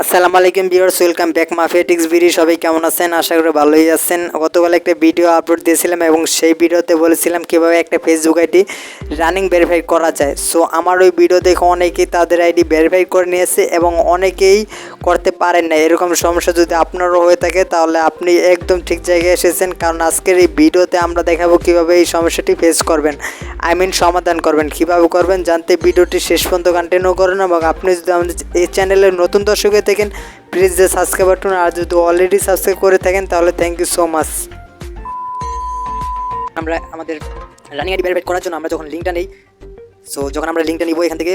আসসালামু আলাইকুম viewers, welcome back mafia tricks BD. সবাই কেমন আছেন? আশা করি ভালোই আছেন। গতকাল একটা ভিডিও আপলোড দিয়েছিলাম এবং সেই ভিডিওতে বলেছিলাম কীভাবে একটা ফেসবুক আইডি রানিং ভেরিফাই করা যায়। সো আমার ওই ভিডিও দেখে অনেকেই তাদের আইডি ভেরিফাই করে নিয়েছে এবং অনেকেই করতে পারেন না। এরকম সমস্যা যদি আপনারও হয়ে থাকে তাহলে আপনি একদম ঠিক জায়গায় এসেছেন, কারণ আজকের এই ভিডিওতে আমরা দেখাবো কীভাবে এই সমস্যাটি ফেস করবেন, সমাধান করবেন। কীভাবে করবেন জানতে ভিডিওটি শেষ পর্যন্ত কন্টিনিউ করুন। এবং আপনি যদি আমাদের এই চ্যানেলের নতুন দর্শক হয়ে থাকেন, প্লিজ যে সাবস্ক্রাইব বাটন, আর যদি অলরেডি সাবস্ক্রাইব করে থাকেন তাহলে থ্যাংক ইউ সো মাচ। আমরা আমাদের রানিং আইডি ভেরিফাই করার জন্য আমরা যখন লিঙ্কটা নেই, সো যখন আমরা লিঙ্কটা নিব এখান থেকে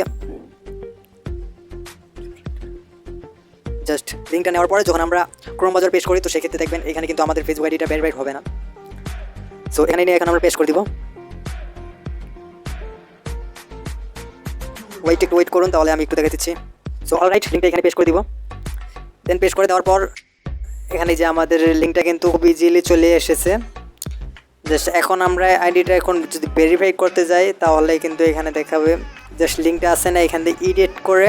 জাস্ট লিঙ্কটা নেওয়ার পরে যখন আমরা ক্রোম ব্রাউজার পেশ করি, তো সেক্ষেত্রে দেখবেন এখানে কিন্তু আমাদের ফেসবুক আইডিটা ভেরিফাই হবে না। সো এখানে নিয়ে এখন আমরা পেশ করে দিব। ওয়েট করুন, তাহলে আমি একটু দেখে দিচ্ছি। সো অলরাইট, লিঙ্কটা এখানে পেশ করে দিব। দেন পেশ করে দেওয়ার পর এখানে যে আমাদের লিঙ্কটা কিন্তু খুব ইজিলি চলে এসেছে। জাস্ট এখন আমরা আইডিটা এখন যদি ভেরিফাই করতে যাই তাহলে কিন্তু এখানে দেখাবে জাস্ট লিঙ্কটা আছে না, এখান থেকে এডিট করে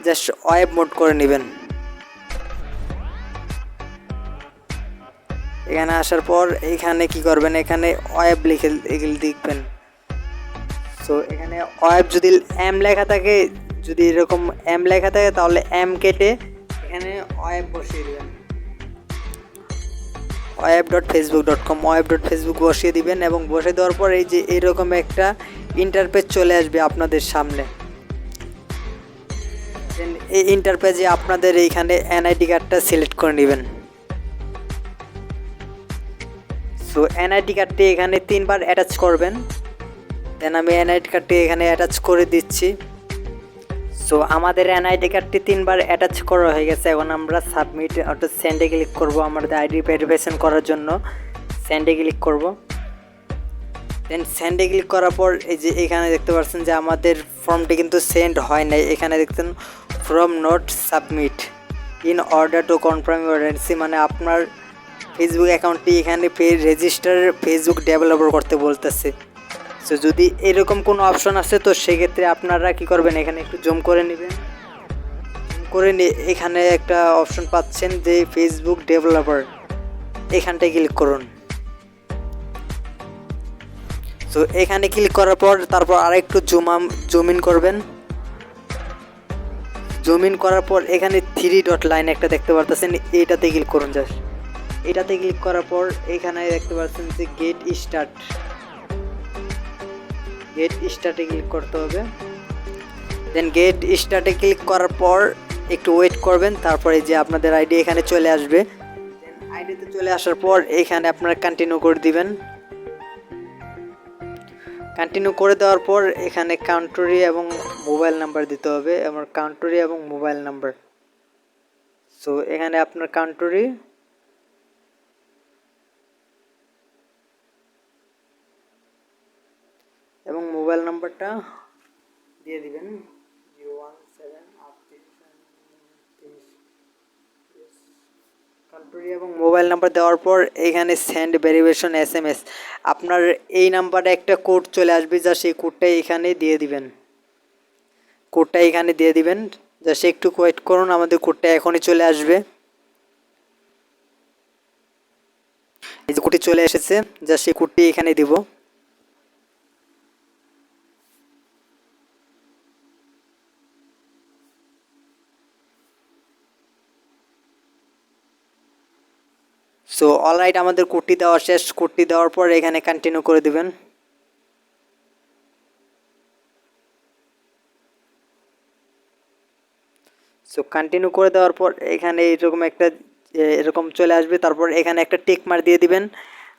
জাস্ট ওয়েব মোড করে নেবেন। এখানে আসার পর এখানে কি করবেন, এখানে ওয়েব লিখে এগুলো লিখবেন। সো এখানে ওয়েব যদি এম লেখা থাকে, যদি এরকম এম লেখা থাকে তাহলে এম কেটে এখানে ওয়েব বসিয়ে দেবেন। web.facebook.com web.facebook বসিয়ে দিবেন এবং বসিয়ে দেওয়ার পর এই যে এরকম একটা ইন্টারপেজ চলে আসবে আপনাদের সামনে। এই ইন্টারপেজে আপনাদের এইখানে এনআইডি কার্ডটা সিলেক্ট করে নেবেন। সো এনআইডি কার্ডটি এখানে 3 বার অ্যাটাচ করবেন। দেন আমি এনআইডি কার্ডটি এখানে অ্যাটাচ করে দিচ্ছি। সো আমাদের এনআইডি কার্ডটি 3 বার অ্যাটাচ করা হয়ে গেছে। এখন আমরা সাবমিট অর্থাৎ সেন্ডে ক্লিক করব। আমাদের আইডি ভেরিফিকেশন করার জন্য সেন্ডে ক্লিক করব। দেন সেন্ডে ক্লিক করার পর এই যে এখানে দেখতে পাচ্ছেন যে আমাদের ফর্মটি কিন্তু সেন্ড হয় নাই। এখানে দেখতেন from not submit in order to confirm your identity, মানে আপনার ফেসবুক অ্যাকাউন্টটি এখানে রেজিস্টার ফেসবুক ডেভেলপার করতে বলতেছে। সো যদি এরকম কোনো অপশন আছে তো সেক্ষেত্রে আপনারা কি করবেন, এখানে একটু জুম করে নেবেন। জুম করে নিয়ে এখানে একটা অপশন পাচ্ছেন যে ফেসবুক ডেভেলপার, এখানটায় ক্লিক করুন। সো এখানে ক্লিক করার পর তারপর আরেকটু জুম ইন করবেন। জুম ইন করার পর এখানে 3 ডট লাইন একটা দেখতে পারতেছেন, এইটাতে ক্লিক করুন। জাস্ট এটাতে ক্লিক করার পর এখানে দেখতে পাচ্ছেন যে গেট স্টার্টে ক্লিক করতে হবে। দেন গেট স্টার্টে ক্লিক করার পর একটু ওয়েট করবেন, তারপরে যে আপনাদের আইডি এখানে চলে আসবে। দেন আইডিতে চলে আসার পর এখানে আপনারা কন্টিনিউ করে দিবেন। কন্টিনিউ করে দেওয়ার পর এখানে কান্ট্রি এবং মোবাইল নাম্বার দিতে হবে, আমার কান্ট্রি এবং মোবাইল নাম্বার। সো এখানে আপনার কান্ট্রি এবং মোবাইল নাম্বারটা দিয়ে দিবেন 01738 কান্ট্রি এবং মোবাইল নাম্বার দেওয়ার পর এখানে সেন্ড ভেরিফিকেশন SMS, আপনার এই নাম্বারে একটা কোড চলে আসবে, যা সেই কোডটা এখানে দিয়ে দিবেন। জাস্ট একটু ওয়েট করুন, আমাদের কোডটা এখনই চলে আসবে। এই যে কোডটি চলে এসেছে, জাস্ট সেই কোডটি এখানে দিব। সো অলরাইট, আমাদের কোডটি দেওয়া শেষ। কোডটি দেওয়ার পর এখানে কন্টিনিউ করে দিবেন। সো কন্টিনিউ করে দেওয়ার পর এখানে এরকম চলে আসবে। তারপর এখানে একটা টিক মার্ক দিয়ে দিবেন।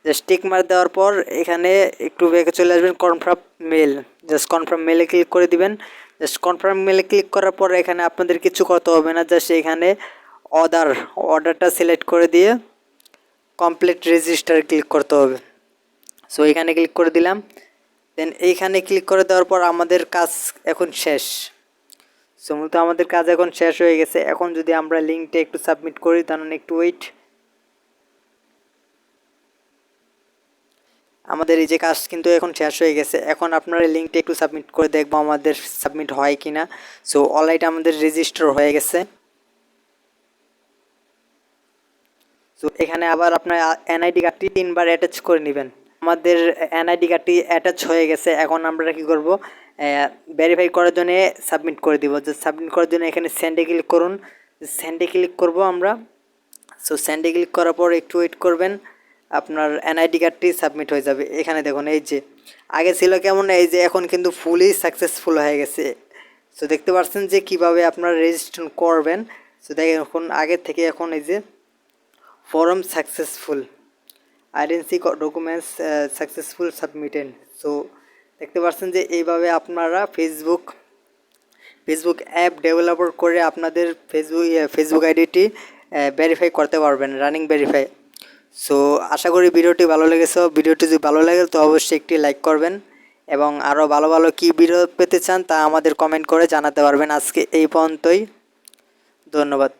জাস্ট টিক মার্ক দেওয়ার পর এখানে একটু ব্যাকে চলে আসবেন, কনফার্ম মেল। জাস্ট কনফার্ম মেলে ক্লিক করে দিবেন। জাস্ট কনফার্ম মেলে ক্লিক করার পর এখানে আপনাদের কিছু করতে হবে না, জাস্ট এখানে অর্ডারটা সিলেক্ট করে দিয়ে কমপ্লিট রেজিস্টার ক্লিক করতে হবে। সো এখানে ক্লিক করে দিলাম। দেন এইখানে ক্লিক করে দেওয়ার পর আমাদের কাজ এখন শেষ। সো মূলত আমাদের কাজ এখন শেষ হয়ে গেছে। এখন যদি আমরা লিঙ্কটা একটু সাবমিট করি, তাহলে একটু ওয়েট। আমাদের এই যে কাজ কিন্তু এখন শেষ হয়ে গেছে। এখন আপনারা লিঙ্কটা একটু সাবমিট করে দেখবো আমাদের সাবমিট হয় কিনা। সো অলরাইট, আমাদের রেজিস্টার হয়ে গেছে। সো এখানে আবার আপনার এনআইডি কার্ডটি 3বার অ্যাটাচ করে নেবেন। আমাদের এনআইডি কার্ডটি অ্যাটাচ হয়ে গেছে। এখন আমরা কি করব, ভেরিফাই করার জন্য সাবমিট করে দিব। যে সাবমিট করার জন্য এখানে সেন্ডে ক্লিক করুন। সেন্ডে ক্লিক করব আমরা। সো সেন্ডে ক্লিক করার পর একটু ওয়েট করবেন, আপনার এনআইডি কার্ডটি সাবমিট হয়ে যাবে। এখানে দেখুন এই যে আগে ছিল কেমন, এই যে এখন কিন্তু ফুলি সাকসেসফুল হয়ে গেছে। সো দেখতে পাচ্ছেন যে কিভাবে আপনারা রেজিস্ট্রেশন করবেন। সো দেখেন এখন আগের থেকে এখন এই যে form successful, identity documents successful submitted. So দেখতে পাচ্ছেন যে এইভাবে আপনারা ফেসবুক অ্যাপ ডেভেলপার করে আপনাদের ফেসবুক আইডিটি ভেরিফাই করতে পারবেন, রানিং ভেরিফাই। সো আশা করি ভিডিওটি ভালো লেগেছে। ভিডিওটি যদি ভালো লাগে তো অবশ্যই একটি লাইক করবেন এবং আরও ভালো ভালো কী ভিডিও পেতে চান তা আমাদের কমেন্ট করে জানাতে পারবেন। আজকে এই পর্যন্তই, ধন্যবাদ।